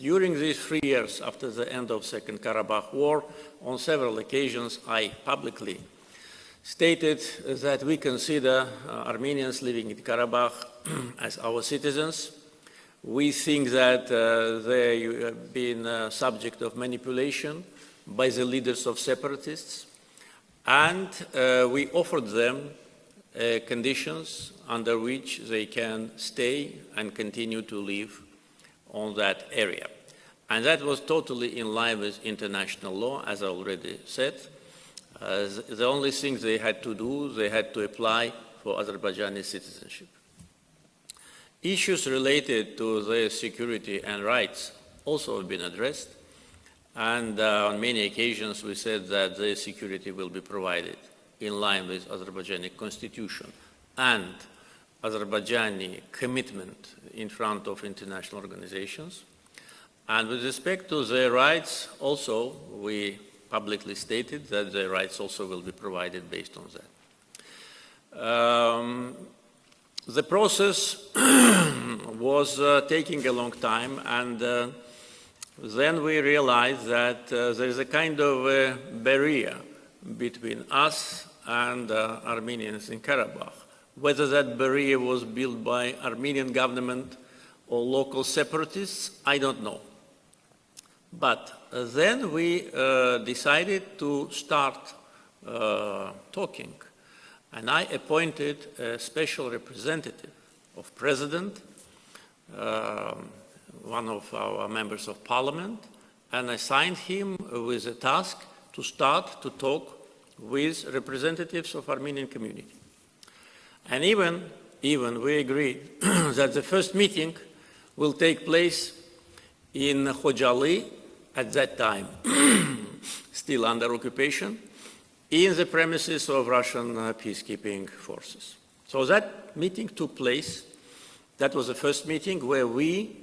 During these 3 years after the end of Second Karabakh War, on several occasions I publicly stated that we consider Armenians living in Karabakh as our citizens. We think that they have been subject of manipulation by the leaders of separatists, and we offered them conditions under which they can stay and continue to live on that area. And that was totally in line with international law, as I already said. The only thing they had to do, they had to apply for Azerbaijani citizenship. Issues related to their security and rights also have been addressed, and on many occasions we said that their security will be provided in line with Azerbaijani constitution and Azerbaijani commitment in front of international organizations. And with respect to their rights also, we publicly stated that their rights also will be provided based on that. The process was taking a long time, and then we realized that there is a kind of a barrier between us and Armenians in Karabakh. Whether that barrier was built by Armenian government or local separatists, I don't know. But then we decided to start talking, and I appointed a special representative of President, one of our members of parliament, and assigned him with a task to start to talk with representatives of Armenian community. And even we agreed that the first meeting will take place in Khojaly, at that time still under occupation, in the premises of Russian peacekeeping forces. So that meeting took place. That was the first meeting where we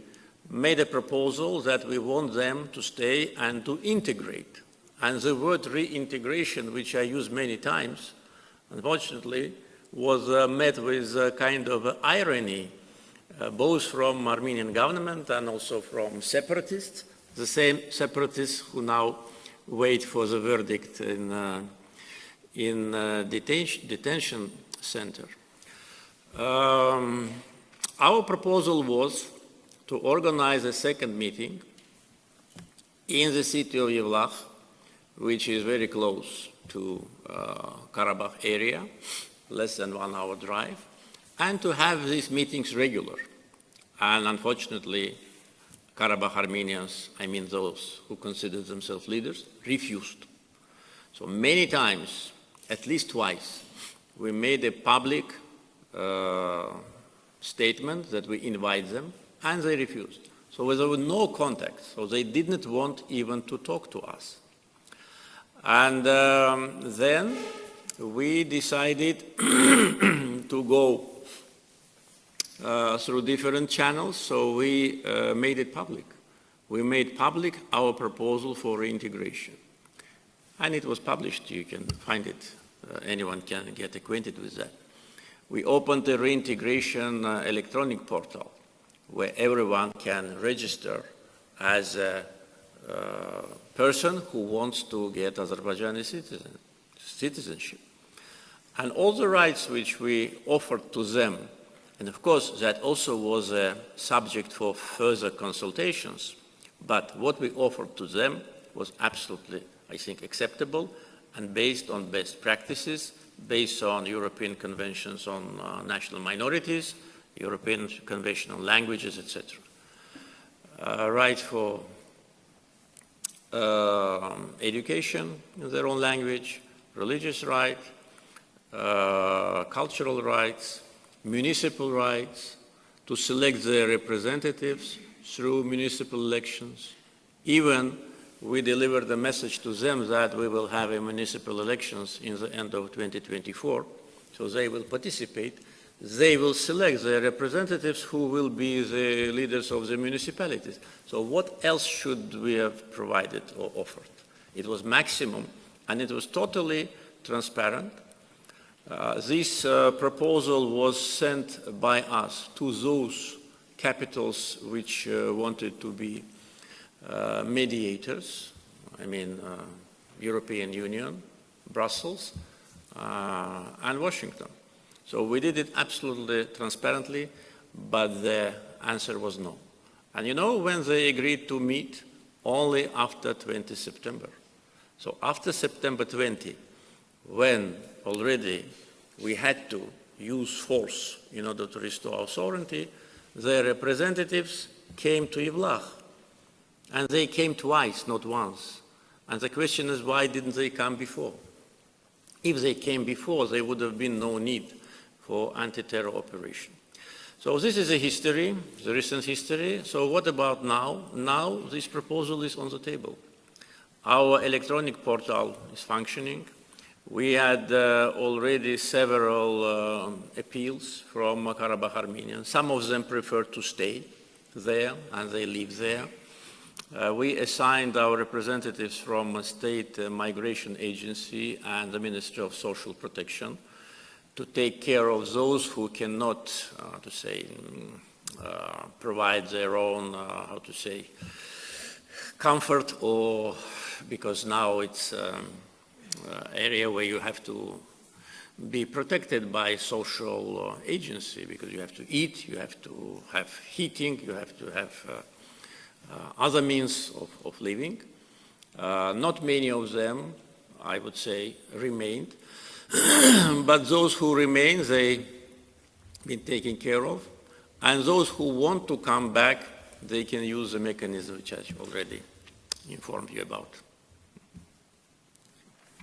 made a proposal that we want them to stay and to integrate. And the word reintegration, which I use many times, unfortunately, was met with a kind of irony, both from Armenian government and also from separatists, the same separatists who now wait for the verdict in detention center. Our proposal was to organize a second meeting in the city of Yevlakh, which is very close to Karabakh area, less than 1 hour drive, and to have these meetings regular. And unfortunately, Karabakh Armenians, I mean those who consider themselves leaders, refused. So many times, at least twice, we made a public statement that we invite them, and they refused. So there was no contact, so they didn't want even to talk to us. And then we decided to go through different channels, so we made it public. We made public our proposal for reintegration. And it was published, you can find it, anyone can get acquainted with that. We opened a reintegration electronic portal where everyone can register as a person who wants to get Azerbaijani citizenship. And all the rights which we offered to them, and of course that also was a subject for further consultations, but what we offered to them was absolutely, I think, acceptable and based on best practices, based on European conventions on national minorities, European Convention on languages, etc. Right for education in their own language, religious right, cultural rights, municipal rights, to select their representatives through municipal elections. Even we delivered a message to them that we will have a municipal elections in the end of 2024, so they will participate. They will select their representatives who will be the leaders of the municipalities. So what else should we have provided or offered? It was maximum, and it was totally transparent. This proposal was sent by us to those capitals which wanted to be mediators, I mean European Union, Brussels, and Washington. So we did it absolutely transparently, but the answer was no. And you know when they agreed to meet? Only after 20 September. So after September 20, when already we had to use force in order to restore our sovereignty, their representatives came to Yevlach. And they came twice, not once. And the question is, why didn't they come before? If they came before, there would have been no need for anti-terror operation. So this is the history, the recent history. So what about now? Now this proposal is on the table. Our electronic portal is functioning. We had already several appeals from Karabakh Armenians. Some of them prefer to stay there, and they live there. We assigned our representatives from a state migration agency and the Ministry of Social Protection to take care of those who cannot, provide their own, comfort, or because now it's area where you have to be protected by social agency, because you have to eat, you have to have heating, you have to have other means of living. Not many of them, I would say, remained. But those who remain, they've been taken care of. And those who want to come back, they can use the mechanism which I already informed you about.